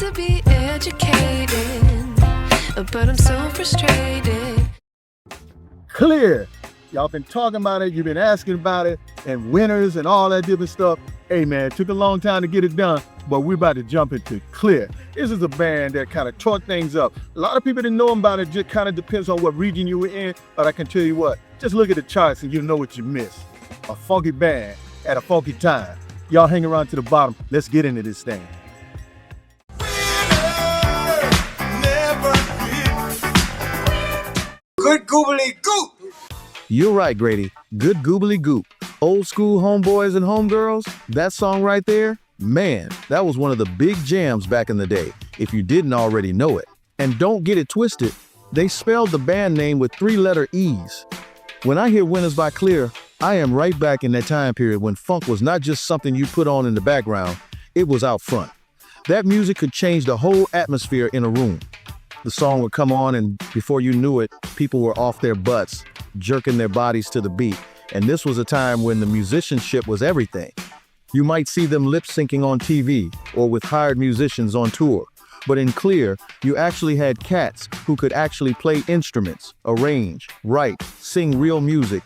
to be educated, but I'm so frustrated. Kleeer. Y'all been talking about it, you've been asking about it, and winners and all that different stuff. Hey man, it took a long time to get it done, but we're about to jump into Kleeer. This is a band that kind of tore things up. A lot of people didn't know about it, just kind of depends on what region you were in, but I can tell you what, just look at the charts and you know what you missed. A funky band at a funky time. Y'all hang around to the bottom, let's get into this thing. Good goobly goop. You're right, Grady. Good goobly goop. Old school homeboys and homegirls, that song right there, man, that was one of the big jams back in the day, if you didn't already know it. And don't get it twisted, they spelled the band name with 3-letter E's. When I hear Winners by Kleeer, I am right back in that time period when funk was not just something you put on in the background, it was out front. That music could change the whole atmosphere in a room. The song would come on and before you knew it, people were off their butts, jerking their bodies to the beat. And this was a time when the musicianship was everything. You might see them lip syncing on TV or with hired musicians on tour. But in Kleeer, you actually had cats who could actually play instruments, arrange, write, sing real music,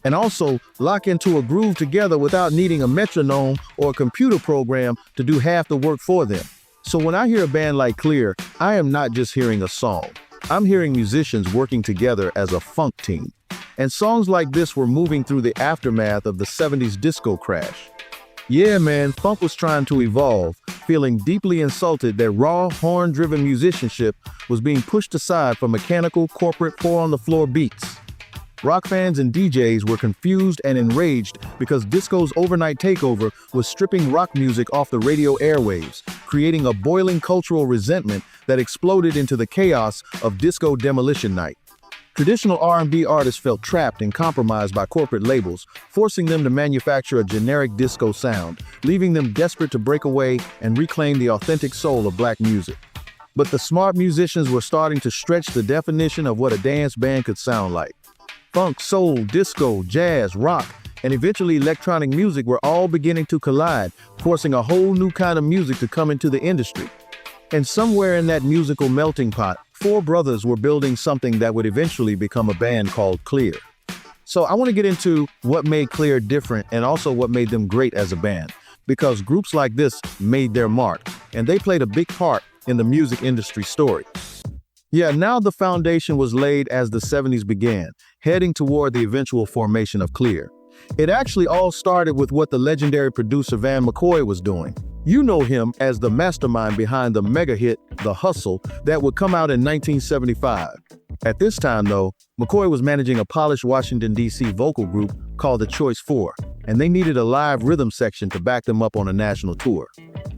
and also lock into a groove together without needing a metronome or a computer program to do half the work for them. So when I hear a band like Kleeer, I am not just hearing a song. I'm hearing musicians working together as a funk team. And songs like this were moving through the aftermath of the 70s disco crash. Yeah, man, funk was trying to evolve, feeling deeply insulted that raw, horn-driven musicianship was being pushed aside for mechanical, corporate, four-on-the-floor beats. Rock fans and DJs were confused and enraged because disco's overnight takeover was stripping rock music off the radio airwaves, creating a boiling cultural resentment that exploded into the chaos of disco demolition night. Traditional R&B artists felt trapped and compromised by corporate labels, forcing them to manufacture a generic disco sound, leaving them desperate to break away and reclaim the authentic soul of black music. But the smart musicians were starting to stretch the definition of what a dance band could sound like. Funk, soul, disco, jazz, rock, and eventually electronic music were all beginning to collide, forcing a whole new kind of music to come into the industry. And somewhere in that musical melting pot, 4 brothers were building something that would eventually become a band called Kleeer. So I want to get into what made Kleeer different and also what made them great as a band, because groups like this made their mark, and they played a big part in the music industry story. Yeah, now the foundation was laid as the 70s began, heading toward the eventual formation of Kleeer. It actually all started with what the legendary producer Van McCoy was doing. You know him as the mastermind behind the mega hit, The Hustle, that would come out in 1975. At this time, though, McCoy was managing a polished Washington, D.C. vocal group called the Choice 4, and they needed a live rhythm section to back them up on a national tour.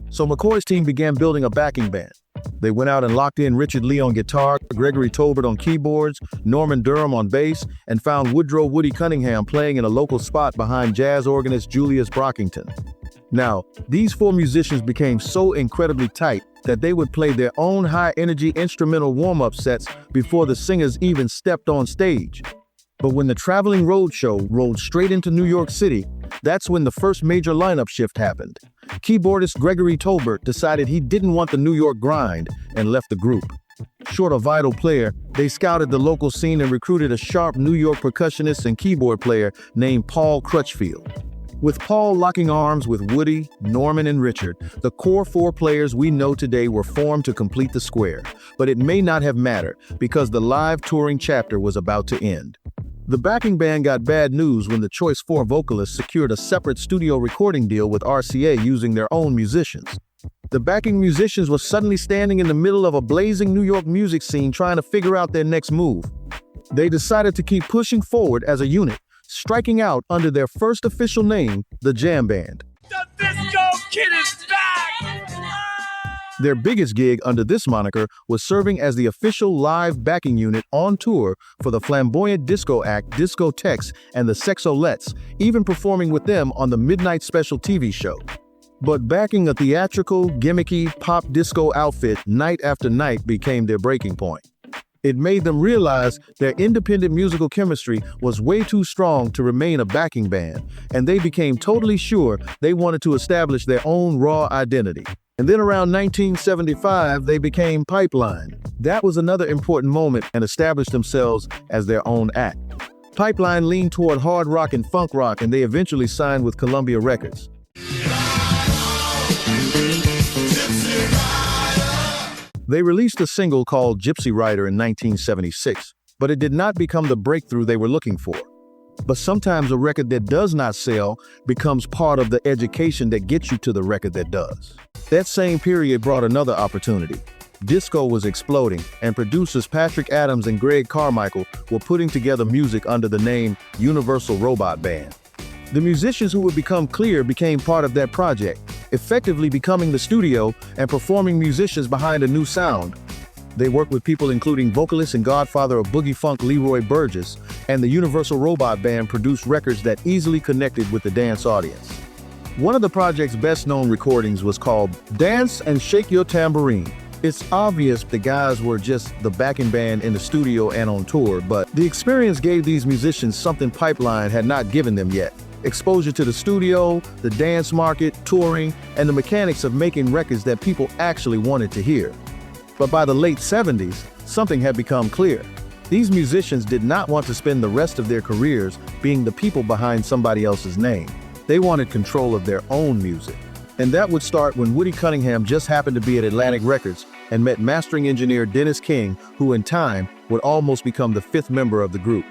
So McCoy's team began building a backing band. They went out and locked in Richard Lee on guitar, Gregory Tolbert on keyboards, Norman Durham on bass, and found Woodrow Woody Cunningham playing in a local spot behind jazz organist Julius Brockington. Now, these 4 musicians became so incredibly tight that they would play their own high-energy instrumental warm-up sets before the singers even stepped on stage. But when the traveling roadshow rolled straight into New York City, that's when the first major lineup shift happened. Keyboardist Gregory Tolbert decided he didn't want the New York grind and left the group. Short a vital player, they scouted the local scene and recruited a sharp New York percussionist and keyboard player named Paul Crutchfield. With Paul locking arms with Woody, Norman, and Richard, the core 4 players we know today were formed to complete the square. But it may not have mattered because the live touring chapter was about to end. The backing band got bad news when the Choice 4 vocalists secured a separate studio recording deal with RCA using their own musicians. The backing musicians were suddenly standing in the middle of a blazing New York music scene trying to figure out their next move. They decided to keep pushing forward as a unit, striking out under their first official name, the Jam Band. The Disco Kid is back! Their biggest gig under this moniker was serving as the official live backing unit on tour for the flamboyant disco act Discotheques and the Sexolettes, even performing with them on the Midnight Special TV show. But backing a theatrical, gimmicky pop disco outfit night after night became their breaking point. It made them realize their independent musical chemistry was way too strong to remain a backing band, and they became totally sure they wanted to establish their own raw identity. And then around 1975, they became Pipeline. That was another important moment and established themselves as their own act. Pipeline leaned toward hard rock and funk rock, and they eventually signed with Columbia Records. They released a single called Gypsy Rider in 1976, but it did not become the breakthrough they were looking for. But sometimes a record that does not sell becomes part of the education that gets you to the record that does. That same period brought another opportunity. Disco was exploding, and producers Patrick Adams and Greg Carmichael were putting together music under the name Universal Robot Band. The musicians who would become Kleeer became part of that project, effectively becoming the studio and performing musicians behind a new sound. They worked with people including vocalist and godfather of boogie funk Leroy Burgess, and the Universal Robot Band produced records that easily connected with the dance audience. One of the project's best-known recordings was called Dance and Shake Your Tambourine. It's obvious the guys were just the backing band in the studio and on tour, but the experience gave these musicians something Pipeline had not given them yet. Exposure to the studio, the dance market, touring, and the mechanics of making records that people actually wanted to hear. But by the late 70s, something had become clear. These musicians did not want to spend the rest of their careers being the people behind somebody else's name. They wanted control of their own music. And that would start when Woody Cunningham just happened to be at Atlantic Records and met mastering engineer Dennis King, who in time would almost become the fifth member of the group.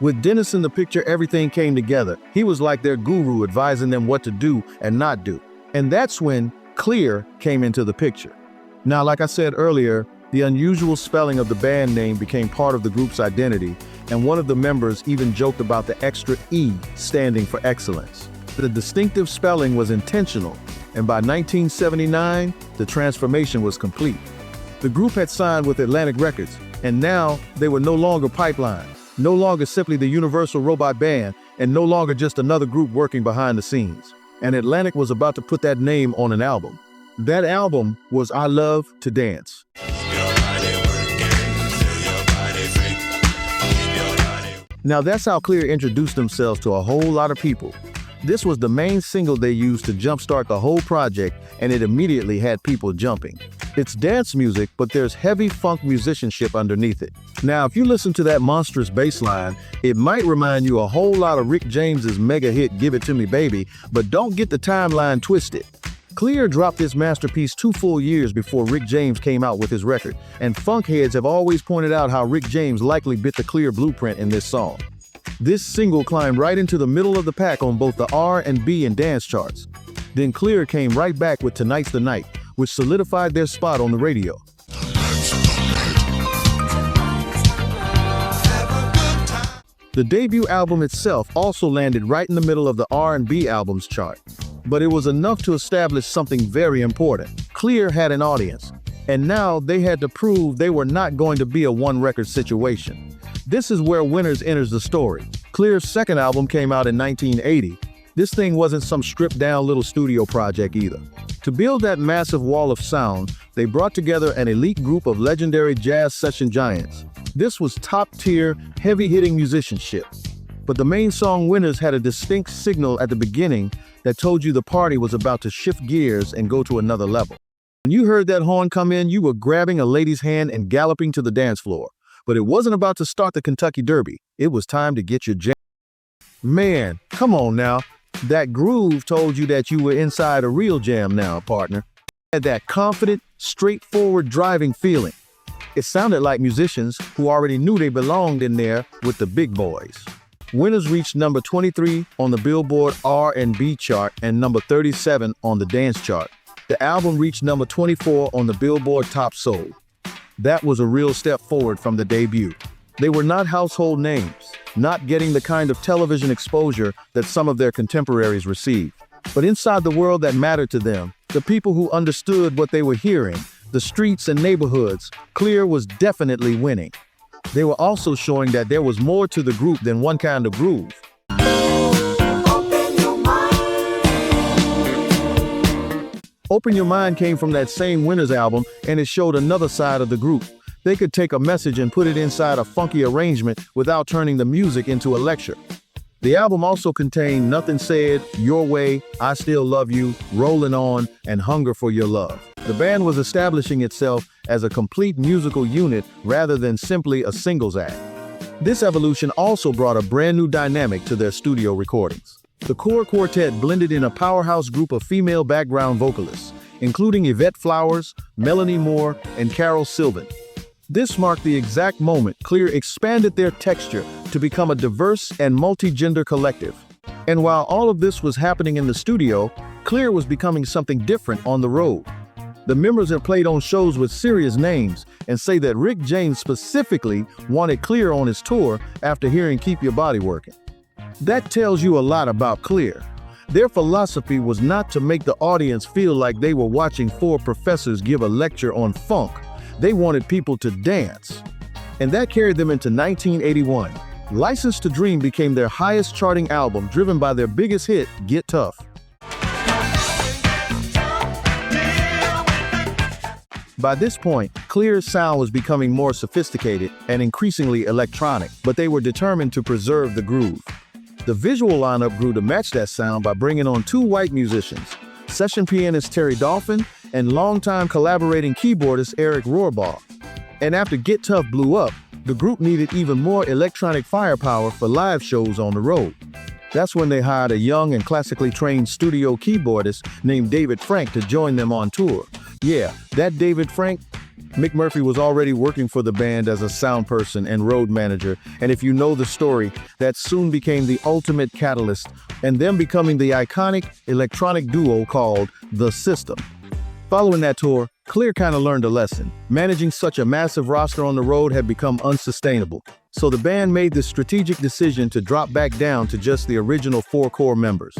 With Dennis in the picture, everything came together. He was like their guru, advising them what to do and not do. And that's when Kleeer came into the picture. Now, like I said earlier, the unusual spelling of the band name became part of the group's identity, and one of the members even joked about the extra E standing for excellence. The distinctive spelling was intentional, and by 1979, the transformation was complete. The group had signed with Atlantic Records, and now they were no longer Pipeline, no longer simply the Universal Robot Band, and no longer just another group working behind the scenes. And Atlantic was about to put that name on an album. That album was I Love to Dance. Now that's how Kleeer introduced themselves to a whole lot of people. This was the main single they used to jumpstart the whole project, and it immediately had people jumping. It's dance music, but there's heavy funk musicianship underneath it. Now, if you listen to that monstrous bass line, it might remind you a whole lot of Rick James's mega hit Give It To Me Baby, but don't get the timeline twisted. Kleeer dropped this masterpiece 2 full years before Rick James came out with his record, and funk heads have always pointed out how Rick James likely bit the Kleeer blueprint in this song. This single climbed right into the middle of the pack on both the R&B and dance charts. Then Kleeer came right back with Tonight's the Night, which solidified their spot on the radio. The debut album itself also landed right in the middle of the R&B albums chart. But it was enough to establish something very important. Kleeer had an audience, and now they had to prove they were not going to be a one-record situation. This is where Winners enters the story. Kleer's second album came out in 1980. This thing wasn't some stripped-down little studio project either. To build that massive wall of sound, they brought together an elite group of legendary jazz session giants. This was top-tier, heavy-hitting musicianship. But the main song Winners had a distinct signal at the beginning that told you the party was about to shift gears and go to another level. When you heard that horn come in, you were grabbing a lady's hand and galloping to the dance floor. But it wasn't about to start the Kentucky Derby. It was time to get your jam. Man, come on now. That groove told you that you were inside a real jam now, partner. Had that confident, straightforward driving feeling. It sounded like musicians who already knew they belonged in there with the big boys. Winners reached number 23 on the Billboard R&B chart and number 37 on the dance chart. The album reached number 24 on the Billboard Top Soul. That was a real step forward from the debut. They were not household names, not getting the kind of television exposure that some of their contemporaries received. But inside the world that mattered to them, the people who understood what they were hearing, the streets and neighborhoods, Kleeer was definitely winning. They were also showing that there was more to the group than one kind of groove. Open Your Mind came from that same Winners album, and it showed another side of the group. They could take a message and put it inside a funky arrangement without turning the music into a lecture. The album also contained Nothing Said, Your Way, I Still Love You, Rollin' On, and Hunger for Your Love. The band was establishing itself as a complete musical unit rather than simply a singles act. This evolution also brought a brand new dynamic to their studio recordings. The core quartet blended in a powerhouse group of female background vocalists, including Yvette Flowers, Melanie Moore, and Carol Sylvan. This marked the exact moment Kleeer expanded their texture to become a diverse and multi-gender collective. And while all of this was happening in the studio, Kleeer was becoming something different on the road. The members have played on shows with serious names and say that Rick James specifically wanted Kleeer on his tour after hearing Keep Your Body Workin. That tells you a lot about Kleeer. Their philosophy was not to make the audience feel like they were watching four professors give a lecture on funk. They wanted people to dance. And that carried them into 1981. License to Dream became their highest charting album, driven by their biggest hit, Get Tough. By this point, Kleer's sound was becoming more sophisticated and increasingly electronic, but they were determined to preserve the groove. The visual lineup grew to match that sound by bringing on two white musicians, session pianist Terry Dolphin and longtime collaborating keyboardist Eric Rohrbaugh. And after Get Tough blew up, the group needed even more electronic firepower for live shows on the road. That's when they hired a young and classically trained studio keyboardist named David Frank to join them on tour. Yeah, that David Frank. Mick Murphy was already working for the band as a sound person and road manager, and if you know the story, that soon became the ultimate catalyst, and them becoming the iconic electronic duo called The System. Following that tour, Kleeer kind of learned a lesson. Managing such a massive roster on the road had become unsustainable, so the band made the strategic decision to drop back down to just the original four core members.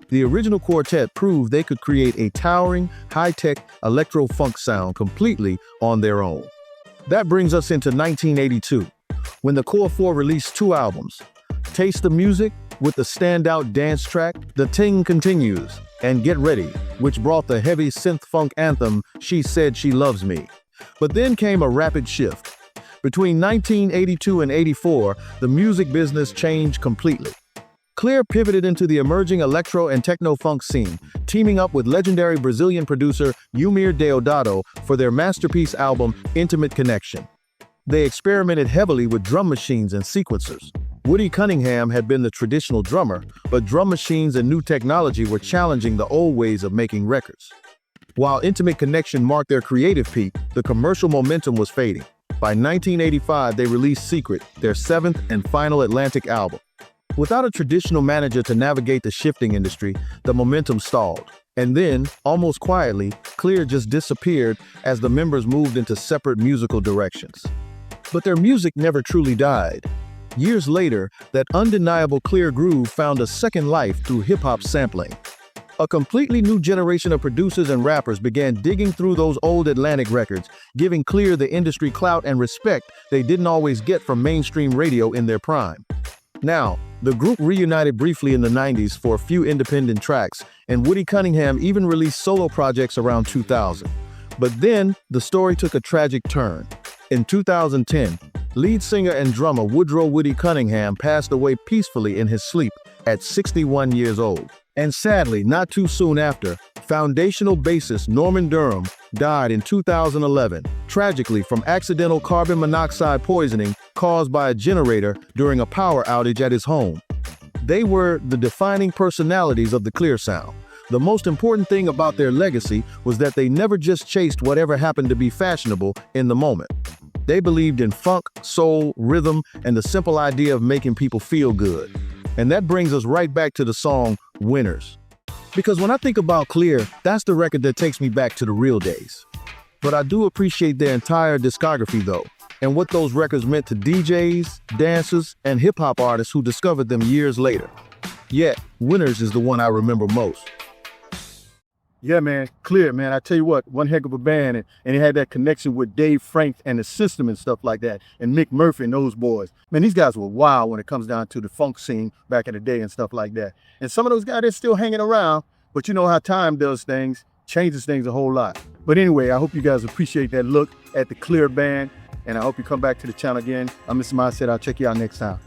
The original quartet proved they could create a towering, high-tech electro-funk sound completely on their own. That brings us into 1982, when the Core Four released two albums, Taste the Music, with the standout dance track, The Ting Continues, and Get Ready, which brought the heavy synth-funk anthem, She Said She Loves Me. But then came a rapid shift. Between 1982 and 84, the music business changed completely. Kleeer pivoted into the emerging electro and techno-funk scene, teaming up with legendary Brazilian producer Eumir Deodato for their masterpiece album, Intimate Connection. They experimented heavily with drum machines and sequencers. Woody Cunningham had been the traditional drummer, but drum machines and new technology were challenging the old ways of making records. While Intimate Connection marked their creative peak, the commercial momentum was fading. By 1985, they released Secret, their seventh and final Atlantic album. Without a traditional manager to navigate the shifting industry, the momentum stalled. And then, almost quietly, Kleeer just disappeared as the members moved into separate musical directions. But their music never truly died. Years later, that undeniable Kleeer groove found a second life through hip-hop sampling. A completely new generation of producers and rappers began digging through those old Atlantic records, giving Kleeer the industry clout and respect they didn't always get from mainstream radio in their prime. Now, the group reunited briefly in the 90s for a few independent tracks, and Woody Cunningham even released solo projects around 2000. But then, the story took a tragic turn. In 2010, lead singer and drummer Woodrow Woody Cunningham passed away peacefully in his sleep at 61 years old. And sadly, not too soon after, foundational bassist Norman Durham died in 2011, tragically from accidental carbon monoxide poisoning caused by a generator during a power outage at his home. They were the defining personalities of the Kleeer sound. The most important thing about their legacy was that they never just chased whatever happened to be fashionable in the moment. They believed in funk, soul, rhythm, and the simple idea of making people feel good. And that brings us right back to the song, Winners. Because when I think about Kleeer, that's the record that takes me back to the real days. But I do appreciate their entire discography though, and what those records meant to DJs, dancers, and hip-hop artists who discovered them years later. Yet, Winners is the one I remember most. Yeah, man, Kleeer, man, I tell you what, one heck of a band, and it had that connection with Dave Frank and the System and stuff like that, and Mick Murphy and those boys. Man, these guys were wild when it comes down to the funk scene back in the day and stuff like that. And some of those guys, they're still hanging around, but you know how time does things, changes things a whole lot. But anyway, I hope you guys appreciate that look at the Kleeer band, and I hope you come back to the channel again. I'm Mr. Mindset. I'll check you out next time.